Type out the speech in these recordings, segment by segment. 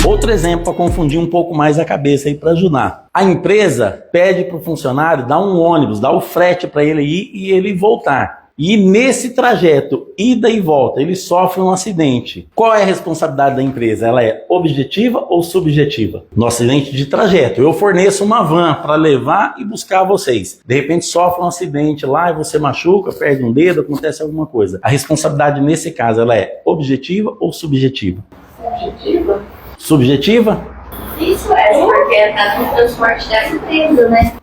Outro exemplo para confundir um pouco mais a cabeça aí para ajudar. A empresa pede para o funcionário dar um ônibus, dar o frete para ele ir e ele voltar. E nesse trajeto, ida e volta, ele sofre um acidente. Qual é a responsabilidade da empresa? Ela é objetiva ou subjetiva? No acidente de trajeto, eu forneço uma van para levar e buscar vocês. De repente sofre um acidente lá e você machuca, perde um dedo, acontece alguma coisa. A responsabilidade nesse caso, ela é objetiva ou subjetiva? Subjetiva. Subjetiva? Isso é, porque está no transporte da empresa, né?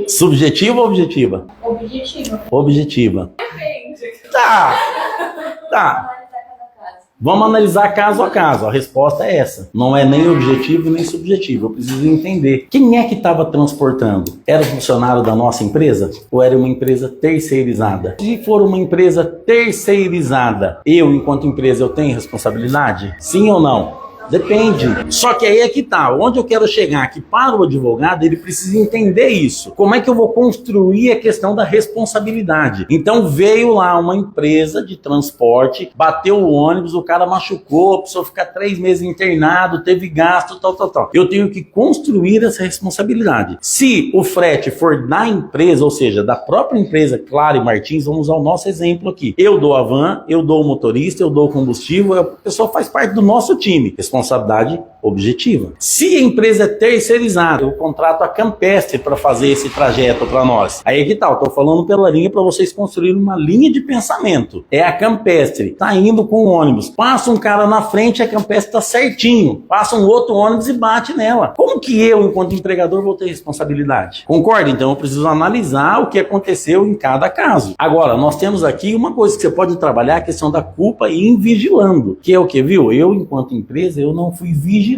Subjetiva ou objetiva? Objetiva. Objetiva. Tá. Vamos analisar caso a caso. A resposta é essa. Não é nem objetivo nem subjetivo. Eu preciso entender. Quem é que estava transportando? Era funcionário da nossa empresa? Ou era uma empresa terceirizada? Se for uma empresa terceirizada, eu, enquanto empresa, eu tenho responsabilidade? Sim ou não? Depende. Só que aí é que tá. Onde eu quero chegar? Que para o advogado, ele precisa entender isso. Como é que eu vou construir a questão da responsabilidade? Então veio lá uma empresa de transporte, bateu o ônibus, o cara machucou, precisou ficar 3 meses internado, teve gasto, tal. Eu tenho que construir essa responsabilidade. Se o frete for da empresa, ou seja, da própria empresa Claro e Martins, vamos usar o nosso exemplo aqui. Eu dou a van, eu dou o motorista, eu dou o combustível, a pessoa faz parte do nosso time. Responsabilidade objetiva. Se a empresa é terceirizada, eu contrato a Campestre para fazer esse trajeto para nós. Aí que tal? Estou falando pela linha para vocês construírem uma linha de pensamento. É a Campestre, tá indo com o ônibus, passa um cara na frente, a Campestre tá certinho, passa um outro ônibus e bate nela. Como que eu, enquanto empregador, vou ter responsabilidade? Concorda? Então eu preciso analisar o que aconteceu em cada caso. Agora, nós temos aqui uma coisa que você pode trabalhar, a questão da culpa e invigilando, que é o que, viu? Eu, enquanto empresa, eu não fui vigilante.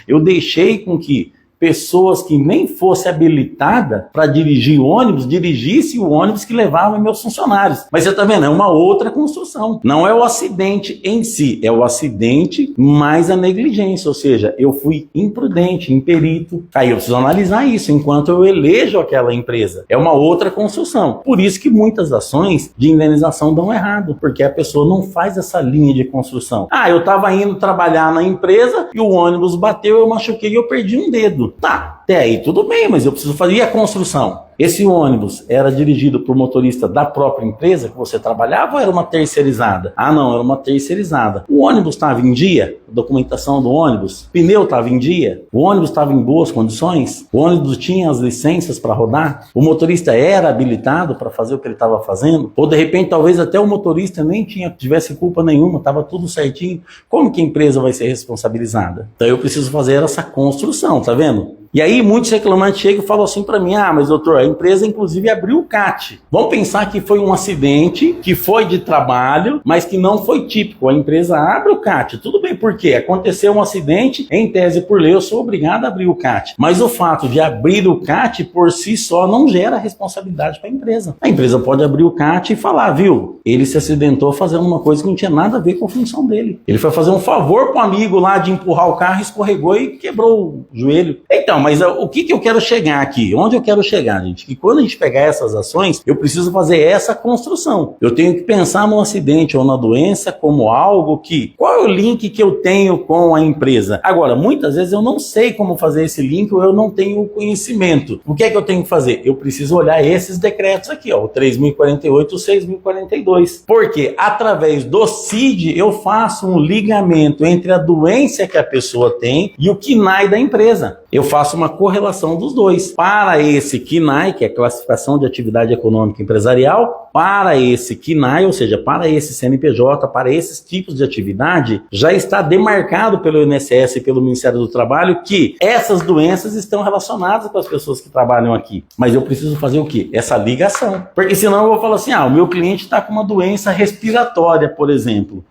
Eu deixei com que pessoas que nem fosse habilitada para dirigir o ônibus, dirigisse o ônibus que levava meus funcionários. Mas você tá vendo, é uma outra construção. Não é o acidente em si, é o acidente mais a negligência, ou seja, eu fui imprudente, imperito. Aí eu preciso analisar isso enquanto eu elejo aquela empresa. É uma outra construção. Por isso que muitas ações de indenização dão errado, porque a pessoa não faz essa linha de construção. Eu tava indo trabalhar na empresa e o ônibus bateu, eu machuquei e eu perdi um dedo. Tá, até aí tudo bem, mas eu preciso fazer. E a construção? Esse ônibus era dirigido por motorista da própria empresa que você trabalhava ou era uma terceirizada? Não, era uma terceirizada. O ônibus estava em dia? A documentação do ônibus? O pneu estava em dia? O ônibus estava em boas condições? O ônibus tinha as licenças para rodar? O motorista era habilitado para fazer o que ele estava fazendo? Ou de repente talvez até o motorista nem tivesse culpa nenhuma, estava tudo certinho. Como que a empresa vai ser responsabilizada? Então eu preciso fazer essa construção, tá vendo? E aí muitos reclamantes chegam e falam assim para mim, mas doutor, a empresa inclusive abriu o CAT. Vamos pensar que foi um acidente, que foi de trabalho, mas que não foi típico. A empresa abre o CAT. Tudo bem, por quê? Aconteceu um acidente, em tese por lei eu sou obrigado a abrir o CAT. Mas o fato de abrir o CAT por si só não gera responsabilidade para a empresa. A empresa pode abrir o CAT e falar, viu, ele se acidentou fazendo uma coisa que não tinha nada a ver com a função dele. Ele foi fazer um favor para um amigo lá de empurrar o carro, escorregou e quebrou o joelho. Então, mas o que eu quero chegar aqui? Onde eu quero chegar, gente? Que quando a gente pegar essas ações, eu preciso fazer essa construção. Eu tenho que pensar no acidente ou na doença como algo que... Qual é o link que eu tenho com a empresa? Agora, muitas vezes eu não sei como fazer esse link ou eu não tenho o conhecimento. O que é que eu tenho que fazer? Eu preciso olhar esses decretos aqui, ó, o 3.048 e o 6.042. Porque através do CID eu faço um ligamento entre a doença que a pessoa tem e o KNAI da empresa. Eu faço uma correlação dos dois. Para esse KNAI, que é a Classificação de Atividade Econômica Empresarial, para esse KNAI, ou seja, para esse CNPJ, para esses tipos de atividade, já está demarcado pelo INSS e pelo Ministério do Trabalho que essas doenças estão relacionadas com as pessoas que trabalham aqui. Mas eu preciso fazer o quê? Essa ligação. Porque senão eu vou falar assim, o meu cliente está com uma doença respiratória, por exemplo.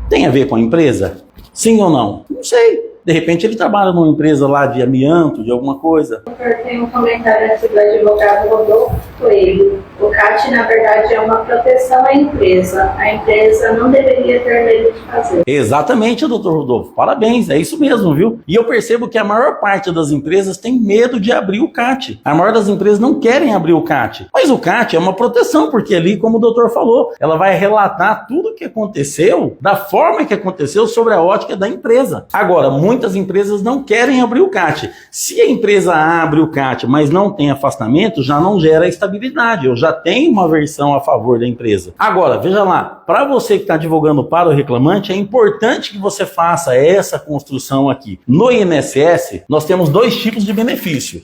Tem a ver com a empresa? Sim ou não? Não sei. De repente ele trabalha numa empresa lá de amianto, de alguma coisa. Tem um comentário aqui do advogado Rodolfo Coelho. O CAT, na verdade, é uma proteção à empresa. A empresa não deveria ter medo de fazer. Exatamente, doutor Rodolfo. Parabéns, é isso mesmo, viu? E eu percebo que a maior parte das empresas tem medo de abrir o CAT. A maior das empresas não querem abrir o CAT. Mas o CAT é uma proteção, porque ali, como o doutor falou, ela vai relatar tudo o que aconteceu, da forma que aconteceu, sobre a ótica da empresa. Agora, muitas empresas não querem abrir o CAT. Se a empresa abre o CAT, mas não tem afastamento, já não gera estabilidade. Eu já tenho uma versão a favor da empresa. Agora, veja lá, para você que está advogando para o reclamante, é importante que você faça essa construção aqui. No INSS, nós temos dois tipos de benefício.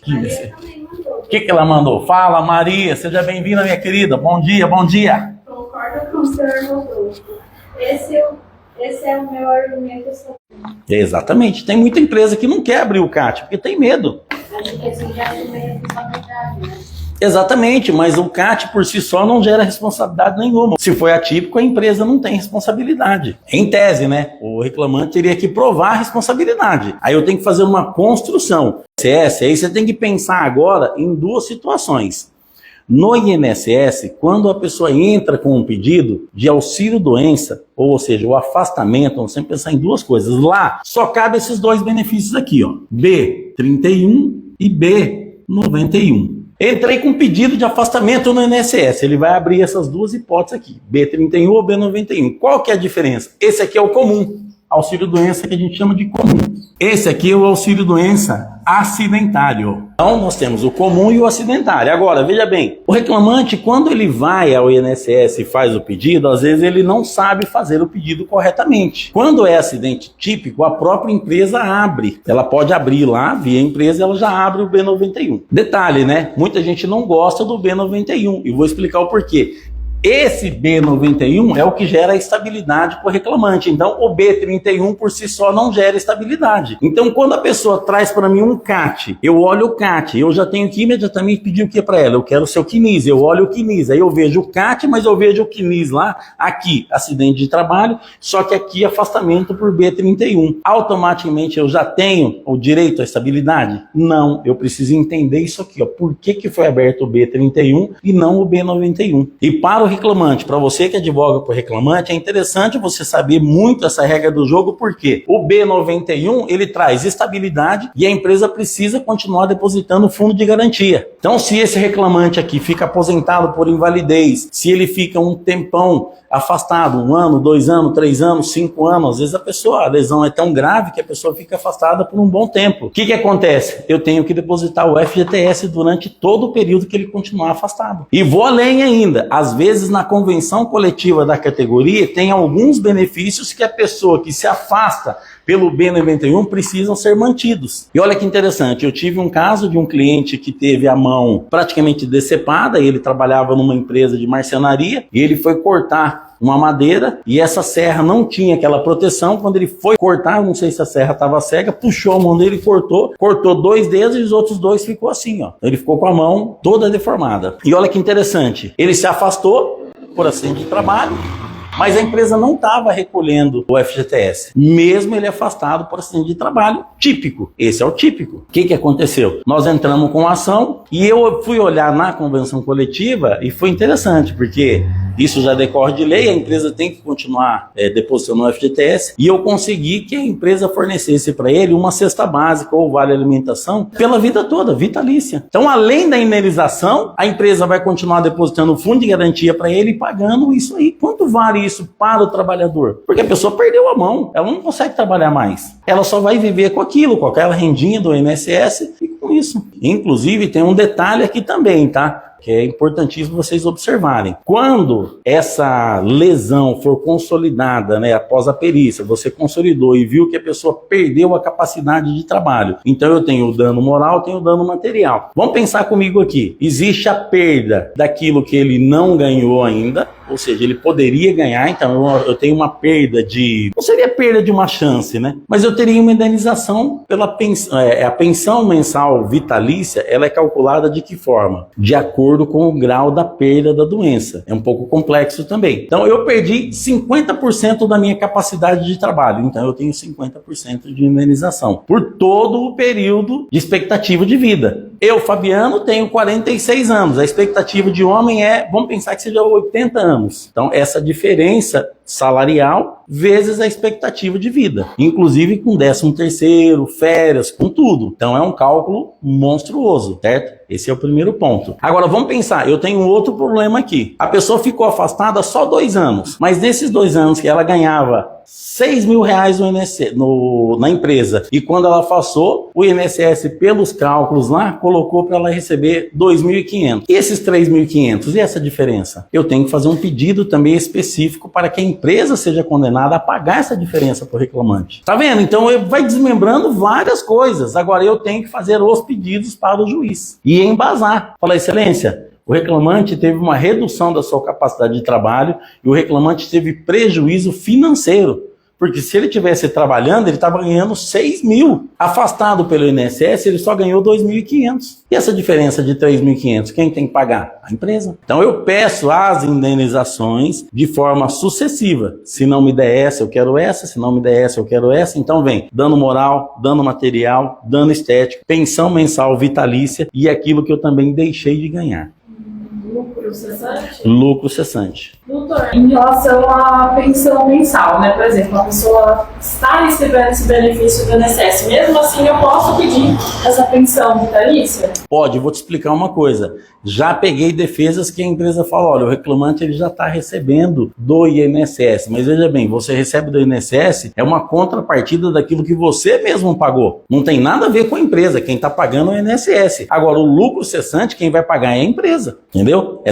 O que ela mandou? Fala, Maria, seja bem-vinda, minha querida. Bom dia, bom dia. Concordo com o senhor Rodolfo. Esse é o meu argumento sobre. Exatamente. Tem muita empresa que não quer abrir o CAT, porque tem medo. Esse já é meio responsabilidade, né? Exatamente, mas o CAT por si só não gera responsabilidade nenhuma. Se foi atípico, a empresa não tem responsabilidade. Em tese, né? O reclamante teria que provar a responsabilidade. Aí eu tenho que fazer uma construção. Aí você tem que pensar agora em duas situações. No INSS, quando a pessoa entra com um pedido de auxílio-doença, ou seja, o afastamento, vamos sempre pensar em duas coisas. Lá, só cabe esses dois benefícios aqui, ó. B31 e B91. Entrei com pedido de afastamento no INSS. Ele vai abrir essas duas hipóteses aqui. B31 ou B91. Qual que é a diferença? Esse aqui é o comum. Auxílio-doença que a gente chama de comum. Esse aqui é o auxílio-doença acidentário. Então, nós temos o comum e o acidentário. Agora, veja bem, o reclamante, quando ele vai ao INSS e faz o pedido, às vezes ele não sabe fazer o pedido corretamente. Quando é acidente típico, a própria empresa abre. Ela pode abrir lá, via empresa, ela já abre o B91. Detalhe, né? Muita gente não gosta do B91 e vou explicar o porquê. Esse B91 é o que gera estabilidade para o reclamante. Então, o B31 por si só não gera estabilidade. Então, quando a pessoa traz para mim um CAT, eu olho o CAT, eu já tenho que imediatamente pedir o que para ela? Eu quero o seu CNIS, eu olho o CNIS, aí eu vejo o CAT, mas eu vejo o CNIS lá, aqui, acidente de trabalho, só que aqui afastamento por B31. Automaticamente eu já tenho o direito à estabilidade? Não, eu preciso entender isso aqui, ó. Por que foi aberto o B31 e não o B91? E para o reclamante, para você que advoga para o reclamante, é interessante você saber muito essa regra do jogo, porque o B91 ele traz estabilidade e a empresa precisa continuar depositando fundo de garantia. Então, se esse reclamante aqui fica aposentado por invalidez, se ele fica um tempão afastado, 1 ano, 2 anos, 3 anos, 5 anos, às vezes a lesão é tão grave que a pessoa fica afastada por um bom tempo. O que acontece? Eu tenho que depositar o FGTS durante todo o período que ele continuar afastado. E vou além ainda, às vezes na convenção coletiva da categoria tem alguns benefícios que a pessoa que se afasta pelo B91 precisam ser mantidos. E olha que interessante, eu tive um caso de um cliente que teve a mão praticamente decepada, ele trabalhava numa empresa de marcenaria e ele foi cortar uma madeira e essa serra não tinha aquela proteção. Quando ele foi cortar, eu não sei se a serra estava cega, puxou a mão dele e cortou 2 dedos e os outros 2 ficou assim, ó. Ele ficou com a mão toda deformada. E olha que interessante, ele se afastou por acidente de trabalho, mas a empresa não estava recolhendo o FGTS, mesmo ele afastado por acidente de trabalho típico. Esse é o típico. O que aconteceu? Nós entramos com a ação e eu fui olhar na convenção coletiva e foi interessante, porque isso já decorre de lei, a empresa tem que continuar depositando o FGTS, e eu consegui que a empresa fornecesse para ele uma cesta básica ou vale alimentação pela vida toda, vitalícia. Então, além da indenização, a empresa vai continuar depositando o fundo de garantia para ele e pagando isso aí. Quanto vale isso para o trabalhador? Porque a pessoa perdeu a mão, ela não consegue trabalhar mais. Ela só vai viver com aquilo, com aquela rendinha do INSS e com isso. Inclusive, tem um detalhe aqui também, tá? Que é importantíssimo vocês observarem. Quando essa lesão for consolidada, né, após a perícia, você consolidou e viu que a pessoa perdeu a capacidade de trabalho. Então eu tenho o dano moral, tenho o dano material. Vamos pensar comigo aqui. Existe a perda daquilo que ele não ganhou ainda, ou seja, ele poderia ganhar, então eu tenho uma perda de... Não seria perda de uma chance, né? Mas eu teria uma indenização pela pensão. A pensão mensal vitalícia, ela é calculada de que forma? De acordo com o grau da perda da doença. É um pouco complexo também. Então eu perdi 50% da minha capacidade de trabalho, então eu tenho 50% de indenização por todo o período de expectativa de vida. Eu, Fabiano, tenho 46 anos. A expectativa de homem vamos pensar que seja 80 anos. Então, essa diferença salarial vezes a expectativa de vida. Inclusive com 13º, férias, com tudo. Então, é um cálculo monstruoso, certo? Esse é o primeiro ponto. Agora, vamos pensar, eu tenho outro problema aqui. A pessoa ficou afastada só 2 anos, mas nesses 2 anos que ela ganhava R$6.000 no INSS, na empresa, e quando ela afastou, o INSS, pelos cálculos lá, colocou para ela receber 2.500. Esses 3.500, e essa diferença? Eu tenho que fazer um pedido também específico para que a empresa seja condenada a pagar essa diferença para o reclamante. Tá vendo? Então, vai desmembrando várias coisas. Agora, eu tenho que fazer os pedidos para o juiz e embasar. Fala, excelência, o reclamante teve uma redução da sua capacidade de trabalho e o reclamante teve prejuízo financeiro. Porque se ele estivesse trabalhando, ele estava ganhando 6.000. Afastado pelo INSS, ele só ganhou 2.500. E essa diferença de 3.500, quem tem que pagar? A empresa. Então eu peço as indenizações de forma sucessiva. Se não me der essa, eu quero essa. Se não me der essa, eu quero essa. Então vem dano moral, dano material, dano estético, pensão mensal vitalícia e aquilo que eu também deixei de ganhar. Lucro cessante? Lucro cessante. Doutor, em relação à pensão mensal, né? Por exemplo, a pessoa está recebendo esse benefício do INSS, mesmo assim eu posso pedir essa pensão vitalícia? Pode, vou te explicar uma coisa. Já peguei defesas que a empresa fala, olha, o reclamante ele já está recebendo do INSS, mas veja bem, você recebe do INSS, é uma contrapartida daquilo que você mesmo pagou. Não tem nada a ver com a empresa, quem está pagando é o INSS. Agora, o lucro cessante, quem vai pagar é a empresa, entendeu?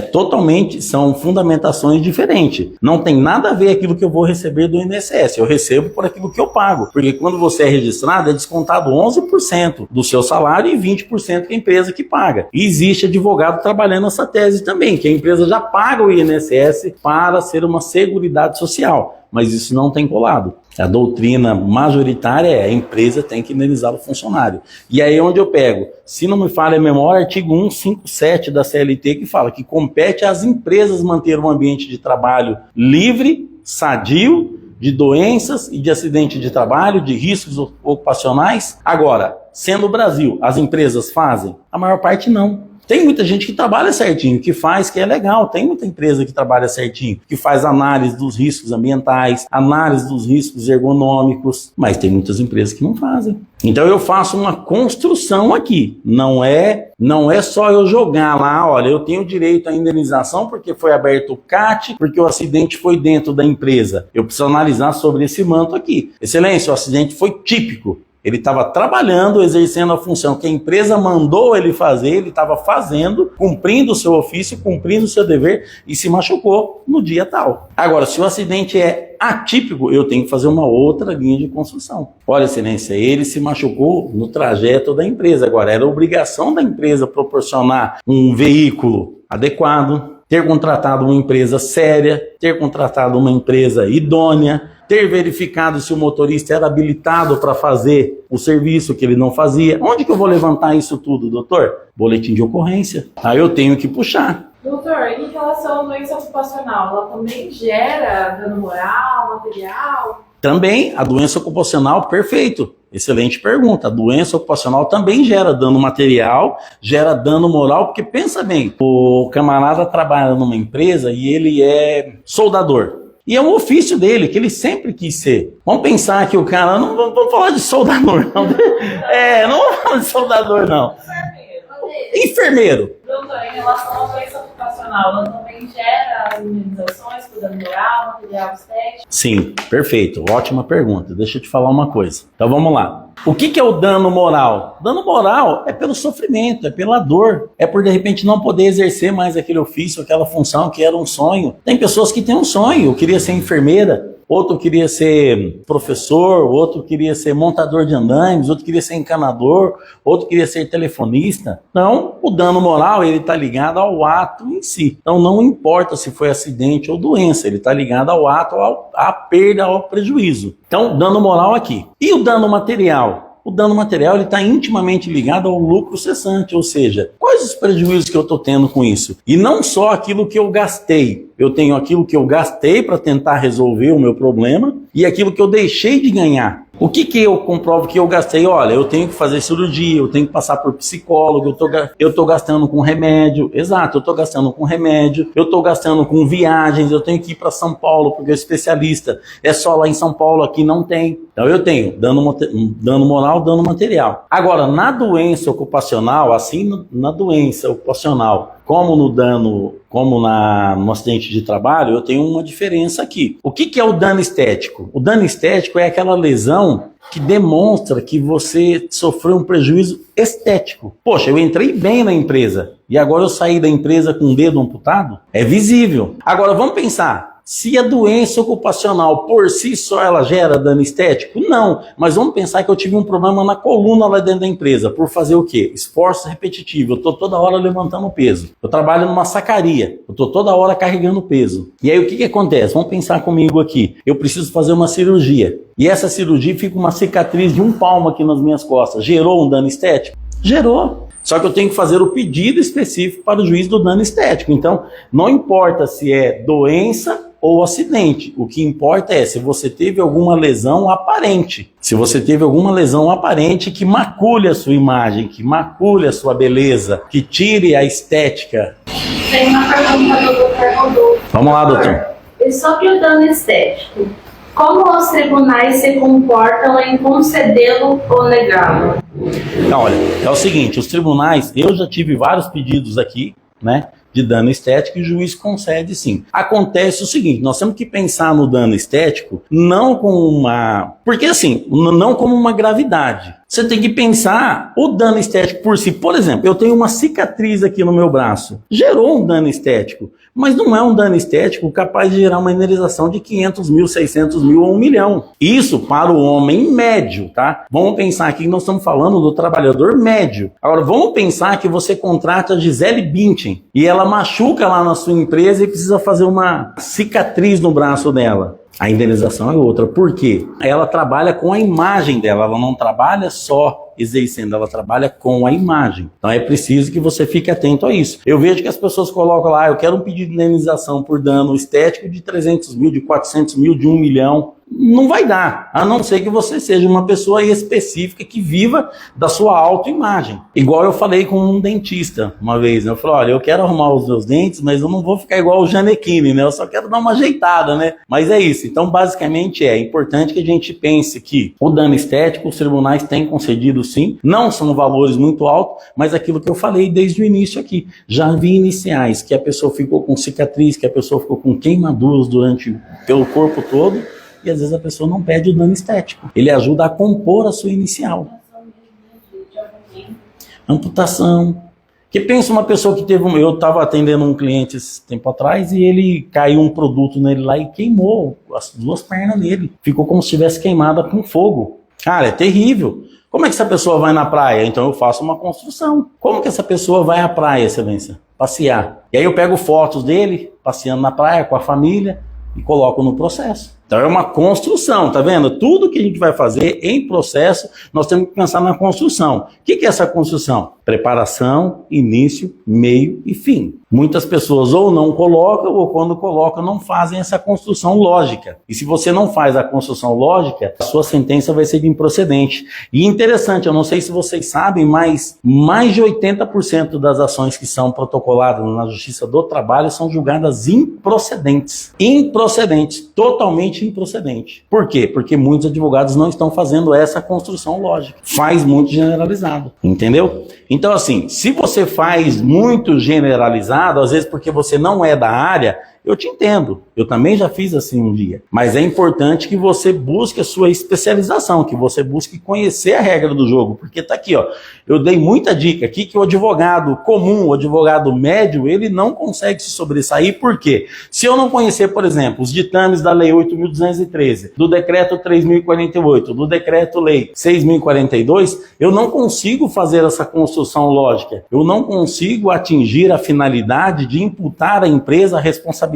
São fundamentações diferentes. Não tem nada a ver aquilo que eu vou receber do INSS, eu recebo por aquilo que eu pago, porque quando você é registrado, é descontado 11% do seu salário e 20% que a empresa que paga. E existe advogado trabalhando essa tese também, que a empresa já paga o INSS para ser uma seguridade social, mas isso não tem colado. A doutrina majoritária é a empresa tem que indenizar o funcionário. E aí é onde eu pego, se não me falha a memória, artigo 157 da CLT que fala que compete às empresas manter um ambiente de trabalho livre, sadio, de doenças e de acidente de trabalho, de riscos ocupacionais. Agora, sendo o Brasil, as empresas fazem? A maior parte não. Tem muita gente que trabalha certinho, que faz, que é legal. Tem muita empresa que trabalha certinho, que faz análise dos riscos ambientais, análise dos riscos ergonômicos, mas tem muitas empresas que não fazem. Então eu faço uma construção aqui. Não é só eu jogar lá, olha, eu tenho direito à indenização porque foi aberto o CAT, porque o acidente foi dentro da empresa. Eu preciso analisar sobre esse manto aqui. Excelência, o acidente foi típico. Ele estava trabalhando, exercendo a função que a empresa mandou ele fazer, ele estava fazendo, cumprindo o seu ofício, cumprindo o seu dever e se machucou no dia tal. Agora, se o acidente é atípico, eu tenho que fazer uma outra linha de construção. Olha, excelência, ele se machucou no trajeto da empresa. Agora, era obrigação da empresa proporcionar um veículo adequado, ter contratado uma empresa séria, ter contratado uma empresa idônea, ter verificado se o motorista era habilitado para fazer o serviço que ele não fazia. Onde que eu vou levantar isso tudo, doutor? Boletim de ocorrência. Aí eu tenho que puxar. Doutor, em relação à doença ocupacional, ela também gera dano moral, material? Também, a doença ocupacional, perfeito. Excelente pergunta. A doença ocupacional também gera dano material, gera dano moral, porque pensa bem, o camarada trabalha numa empresa e ele é soldador. E é um ofício dele, que ele sempre quis ser. Vamos pensar que o cara... Não vamos falar de soldador, não. Não vamos falar de soldador, não. Enfermeiro. Doutor, em relação à doença ocupacional, ela também gera indenizações por dano moral, material estético? Sim, perfeito. Ótima pergunta. Deixa eu te falar uma coisa. Então vamos lá. O que é o dano moral? Dano moral é pelo sofrimento, é pela dor. É por, de repente, não poder exercer mais aquele ofício, aquela função que era um sonho. Tem pessoas que têm um sonho. Eu queria ser enfermeira. Outro queria ser professor, outro queria ser montador de andaimes, outro queria ser encanador, outro queria ser telefonista. Então, o dano moral, ele está ligado ao ato em si. Então, não importa se foi acidente ou doença, ele está ligado ao ato, à perda, ao prejuízo. Então, dano moral aqui. E o dano material? O dano material está intimamente ligado ao lucro cessante, ou seja, quais os prejuízos que eu estou tendo com isso? E não só aquilo que eu gastei, Eu tenho aquilo que eu gastei para tentar resolver o meu problema e aquilo que eu deixei de ganhar. O que eu comprovo que eu gastei? Olha, eu tenho que fazer cirurgia, eu tenho que passar por psicólogo, eu tô gastando com remédio. Exato, eu tô gastando com remédio, eu tô gastando com viagens, eu tenho que ir para São Paulo porque o especialista é só lá em São Paulo, aqui não tem. Então eu tenho dano moral, dano material. Agora, na doença ocupacional, assim na doença ocupacional, como no acidente de trabalho, eu tenho uma diferença aqui. O que é o dano estético? O dano estético é aquela lesão que demonstra que você sofreu um prejuízo estético. Poxa, eu entrei bem na empresa e agora eu saí da empresa com o dedo amputado? É visível. Agora vamos pensar. Se a doença ocupacional por si só ela gera dano estético? Não, mas vamos pensar que eu tive um problema na coluna lá dentro da empresa, por fazer o quê? Esforço repetitivo, eu estou toda hora levantando peso. Eu trabalho numa sacaria, eu estou toda hora carregando peso. E aí o que acontece? Vamos pensar comigo aqui, eu preciso fazer uma cirurgia. E essa cirurgia fica uma cicatriz de 1 palmo aqui nas minhas costas. Gerou um dano estético? Gerou. Só que eu tenho que fazer o pedido específico para o juiz do dano estético. Então, não importa se é doença ou acidente. O que importa é se você teve alguma lesão aparente. Se você teve alguma lesão aparente que macule a sua imagem, que macule a sua beleza, que tire a estética. Tem uma pergunta do Dr. Rodolfo. Vamos lá, doutor. E sobre o dano estético, como os tribunais se comportam em concedê-lo ou negá-lo? Então, olha, é o seguinte, os tribunais, eu já tive vários pedidos aqui, né, de dano estético e o juiz concede sim. Acontece o seguinte, nós temos que pensar no dano estético não como porque assim, não como uma gravidade. Você tem que pensar o dano estético por si. Por exemplo, eu tenho uma cicatriz aqui no meu braço. Gerou um dano estético, mas não é um dano estético capaz de gerar uma indenização de 500 mil, 600 mil ou 1 milhão. Isso para o homem médio, tá? Vamos pensar aqui que nós estamos falando do trabalhador médio. Agora, vamos pensar que você contrata a Gisele Bündchen e ela machuca lá na sua empresa e precisa fazer uma cicatriz no braço dela. A indenização é outra. Por quê? Ela trabalha com a imagem dela, ela não trabalha só exercendo, ela trabalha com a imagem. Então é preciso que você fique atento a isso. Eu vejo que as pessoas colocam lá, eu quero um pedido de indenização por dano estético de 300 mil, de 400 mil, de 1 milhão. Não vai dar, a não ser que você seja uma pessoa específica que viva da sua autoimagem. Igual eu falei com um dentista uma vez, né? Eu falei, olha, eu quero arrumar os meus dentes, mas eu não vou ficar igual o Gianecchini, né? Eu só quero dar uma ajeitada, né? Mas é isso. Então, basicamente, é importante que a gente pense que o dano estético, os tribunais têm concedido sim, não são valores muito altos, mas aquilo que eu falei desde o início aqui. Já vi iniciais que a pessoa ficou com cicatriz, que a pessoa ficou com queimaduras pelo corpo todo, e às vezes a pessoa não pede o dano estético. Ele ajuda a compor a sua inicial. Amputação. Que pensa uma pessoa que teve eu estava atendendo um cliente esse tempo atrás e ele caiu um produto nele lá e queimou as 2 pernas dele. Ficou como se tivesse queimada com fogo. Cara, é terrível. Como é que essa pessoa vai na praia? Então eu faço uma construção. Como que essa pessoa vai à praia, excelência? Passear. E aí eu pego fotos dele passeando na praia com a família e coloco no processo. Então é uma construção, tá vendo? Tudo que a gente vai fazer em processo, nós temos que pensar na construção. O que é essa construção? Preparação, início, meio e fim. Muitas pessoas ou não colocam, ou quando colocam, não fazem essa construção lógica. E se você não faz a construção lógica, a sua sentença vai ser de improcedente. E interessante, eu não sei se vocês sabem, mas mais de 80% das ações que são protocoladas na Justiça do Trabalho são julgadas improcedentes. Improcedentes, totalmente improcedente. Por quê? Porque muitos advogados não estão fazendo essa construção lógica. Faz muito generalizado, entendeu? Então assim, se você faz muito generalizado, às vezes porque você não é da área, eu te entendo. Eu também já fiz assim um dia. Mas é importante que você busque a sua especialização, que você busque conhecer a regra do jogo. Porque tá aqui, ó. Eu dei muita dica aqui que o advogado comum, o advogado médio, ele não consegue se sobressair. Por quê? Se eu não conhecer, por exemplo, os ditames da Lei 8.213, do Decreto 3.048, do Decreto-Lei 6.042, eu não consigo fazer essa construção lógica. Eu não consigo atingir a finalidade de imputar à empresa a responsabilidade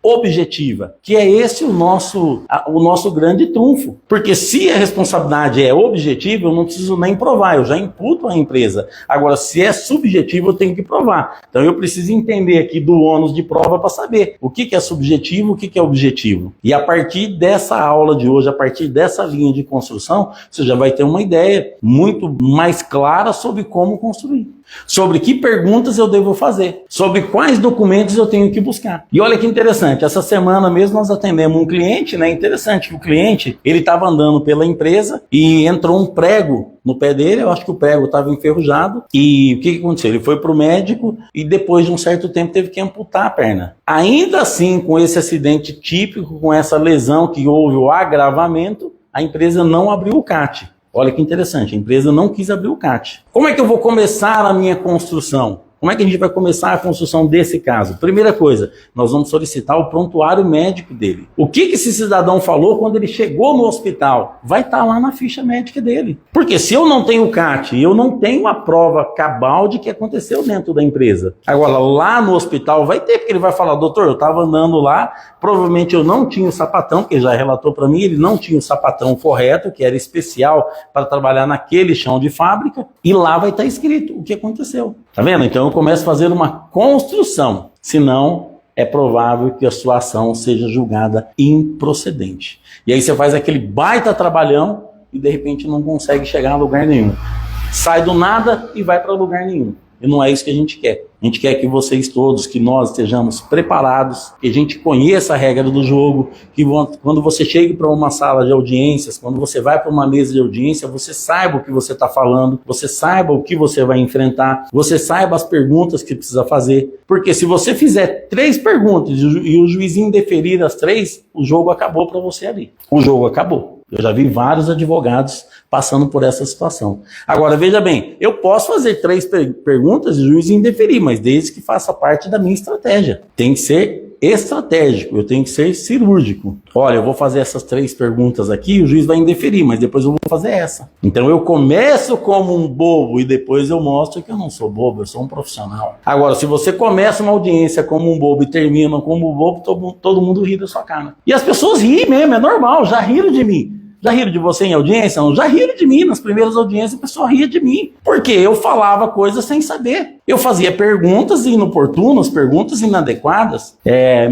objetiva objetiva, que é esse o nosso grande trunfo. Porque se a responsabilidade é objetiva, eu não preciso nem provar, eu já imputo à empresa. Agora, se é subjetivo, eu tenho que provar. Então eu preciso entender aqui do ônus de prova para saber o que é subjetivo, o que é objetivo. E a partir dessa aula de hoje, a partir dessa linha de construção, você já vai ter uma ideia muito mais clara sobre como construir. Sobre que perguntas eu devo fazer, sobre quais documentos eu tenho que buscar. E olha que interessante, essa semana mesmo nós atendemos um cliente, né? Interessante que o cliente, ele estava andando pela empresa e entrou um prego no pé dele, eu acho que o prego estava enferrujado, e o que aconteceu? Ele foi para o médico e depois de um certo tempo teve que amputar a perna. Ainda assim, com esse acidente típico, com essa lesão que houve o agravamento, a empresa não abriu o CAT. Olha que interessante, a empresa não quis abrir o CAT. Como é que eu vou começar a minha construção? Como é que a gente vai começar a construção desse caso? Primeira coisa, nós vamos solicitar o prontuário médico dele. O que esse cidadão falou quando ele chegou no hospital? Vai estar lá na ficha médica dele. Porque se eu não tenho o CAT, eu não tenho a prova cabal de que aconteceu dentro da empresa. Agora, lá no hospital vai ter, porque ele vai falar, doutor, eu estava andando lá, provavelmente eu não tinha o sapatão, porque ele já relatou para mim, ele não tinha o sapatão correto, que era especial para trabalhar naquele chão de fábrica, e lá vai estar escrito o que aconteceu. Tá vendo? Então eu começo a fazer uma construção, senão é provável que a sua ação seja julgada improcedente. E aí você faz aquele baita trabalhão e de repente não consegue chegar a lugar nenhum. Sai do nada e vai para lugar nenhum. E não é isso que a gente quer. A gente quer que vocês todos, que nós estejamos preparados, que a gente conheça a regra do jogo, que quando você chega para uma sala de audiências, quando você vai para uma mesa de audiência, você saiba o que você está falando, você saiba o que você vai enfrentar, você saiba as perguntas que precisa fazer. Porque se você fizer 3 perguntas e o juizinho deferir as 3, o jogo acabou para você ali. O jogo acabou. Eu já vi vários advogados passando por essa situação. Agora, veja bem, eu posso fazer 3 perguntas e o juiz indeferir, mas desde que faça parte da minha estratégia. Tem que ser estratégico, eu tenho que ser cirúrgico. Olha, eu vou fazer essas 3 perguntas aqui, o juiz vai indeferir, mas depois eu vou fazer essa. Então eu começo como um bobo e depois eu mostro que eu não sou bobo, eu sou um profissional. Agora, se você começa uma audiência como um bobo e termina como um bobo, todo mundo ri da sua cara. E as pessoas riem mesmo, é normal, já riram de mim. Já riram de você em audiência? Não, já riram de mim. Nas primeiras audiências, a pessoa ria de mim. Porque eu falava coisas sem saber. Eu fazia perguntas inoportunas, perguntas inadequadas.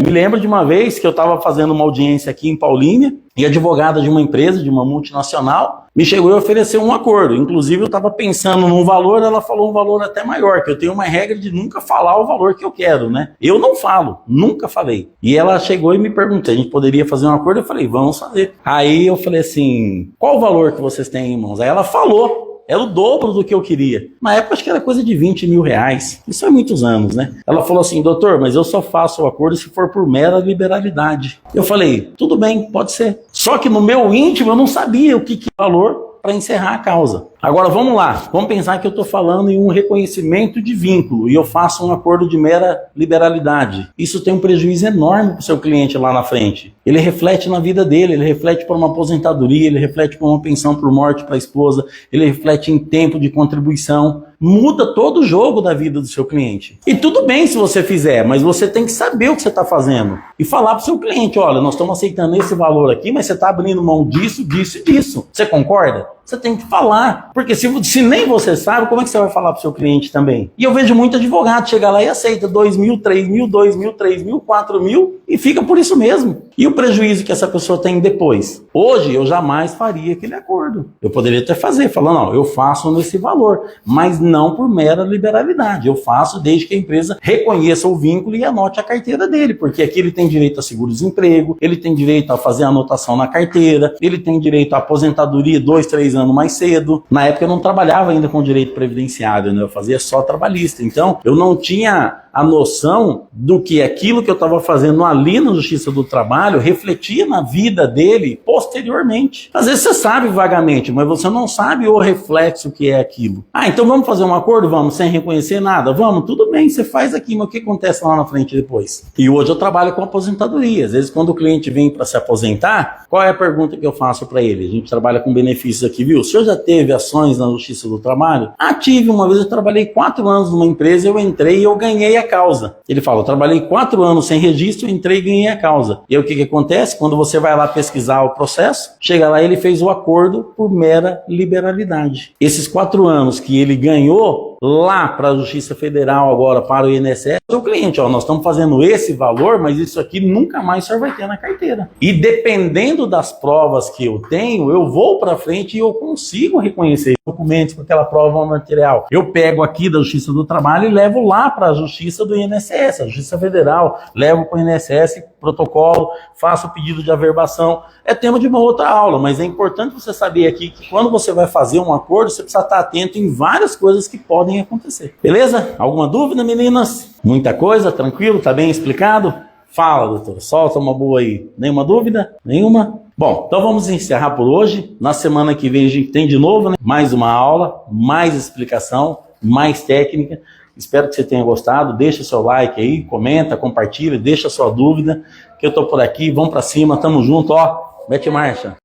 Me lembro de uma vez que eu estava fazendo uma audiência aqui em Paulínia e a advogada de uma empresa, de uma multinacional, me chegou e ofereceu um acordo. Inclusive, eu estava pensando num valor, ela falou um valor até maior, que eu tenho uma regra de nunca falar o valor que eu quero, né? Eu não falo, nunca falei. E ela chegou e me perguntou, a gente poderia fazer um acordo? Eu falei, vamos fazer. Aí eu falei assim, qual o valor que vocês têm, irmãos? Aí ela falou. Era o dobro do que eu queria. Na época, acho que era coisa de 20 mil reais. Isso há muitos anos, né? Ela falou assim, doutor, mas eu só faço o acordo se for por mera liberalidade. Eu falei, tudo bem, pode ser. Só que no meu íntimo, eu não sabia o que valor para encerrar a causa. Agora, vamos lá. Vamos pensar que eu estou falando em um reconhecimento de vínculo e eu faço um acordo de mera liberalidade. Isso tem um prejuízo enorme para o seu cliente lá na frente. Ele reflete na vida dele, ele reflete para uma aposentadoria, ele reflete para uma pensão por morte para a esposa, ele reflete em tempo de contribuição. Muda todo o jogo da vida do seu cliente. E tudo bem se você fizer, mas você tem que saber o que você está fazendo. E falar para o seu cliente, olha, nós estamos aceitando esse valor aqui, mas você está abrindo mão disso, disso e disso. Você concorda? Você tem que falar. Porque se nem você sabe, como é que você vai falar para o seu cliente também? E eu vejo muito advogado chegar lá e aceita 2 mil, 3 mil, 2 mil, 3 mil, 4 mil e fica por isso mesmo. E o prejuízo que essa pessoa tem depois? Hoje eu jamais faria aquele acordo. Eu poderia até fazer, falando, não, eu faço nesse valor, mas não por mera liberalidade. Eu faço desde que a empresa reconheça o vínculo e anote a carteira dele, porque aqui ele tem direito a seguro-desemprego, ele tem direito a fazer a anotação na carteira, ele tem direito à aposentadoria 2, 3 anos mais cedo. Na época eu não trabalhava ainda com direito previdenciário, né? Eu fazia só trabalhista. Então eu não tinha a noção do que aquilo que eu estava fazendo ali na Justiça do Trabalho refletia na vida dele posteriormente. Às vezes você sabe vagamente, mas você não sabe o reflexo que é aquilo. Ah, então vamos fazer um acordo? Vamos, sem reconhecer nada? Vamos, tudo bem, você faz aqui, mas o que acontece lá na frente depois? E hoje eu trabalho com aposentadoria. Às vezes quando o cliente vem para se aposentar, qual é a pergunta que eu faço para ele? A gente trabalha com benefícios aqui, viu? O senhor já teve ações na Justiça do Trabalho? Ah, tive. Uma vez eu trabalhei 4 anos numa empresa, eu entrei e eu ganhei a causa. Ele fala, eu trabalhei 4 anos sem registro, entrei e ganhei a causa. E aí o que acontece? Quando você vai lá pesquisar o processo, chega lá, ele fez o acordo por mera liberalidade. Esses 4 anos que ele ganhou lá para a Justiça Federal, agora para o INSS, o cliente, ó, nós estamos fazendo esse valor, mas isso aqui nunca mais o senhor vai ter na carteira. E dependendo das provas que eu tenho, eu vou para frente e eu consigo reconhecer documentos com aquela prova material. Eu pego aqui da Justiça do Trabalho e levo lá para a Justiça do INSS, a Justiça Federal, levo para o INSS, protocolo, faço o pedido de averbação. É tema de uma outra aula, mas é importante você saber aqui que quando você vai fazer um acordo, você precisa estar atento em várias coisas que podem acontecer. Beleza? Alguma dúvida, meninas? Muita coisa? Tranquilo? Tá bem explicado? Fala, doutor. Solta uma boa aí. Nenhuma dúvida? Nenhuma? Bom, então vamos encerrar por hoje. Na semana que vem a gente tem de novo, né? Mais uma aula, mais explicação, mais técnica. Espero que você tenha gostado. Deixa seu like aí, comenta, compartilha, deixa sua dúvida, que eu tô por aqui. Vamos pra cima, tamo junto, ó. Mete marcha.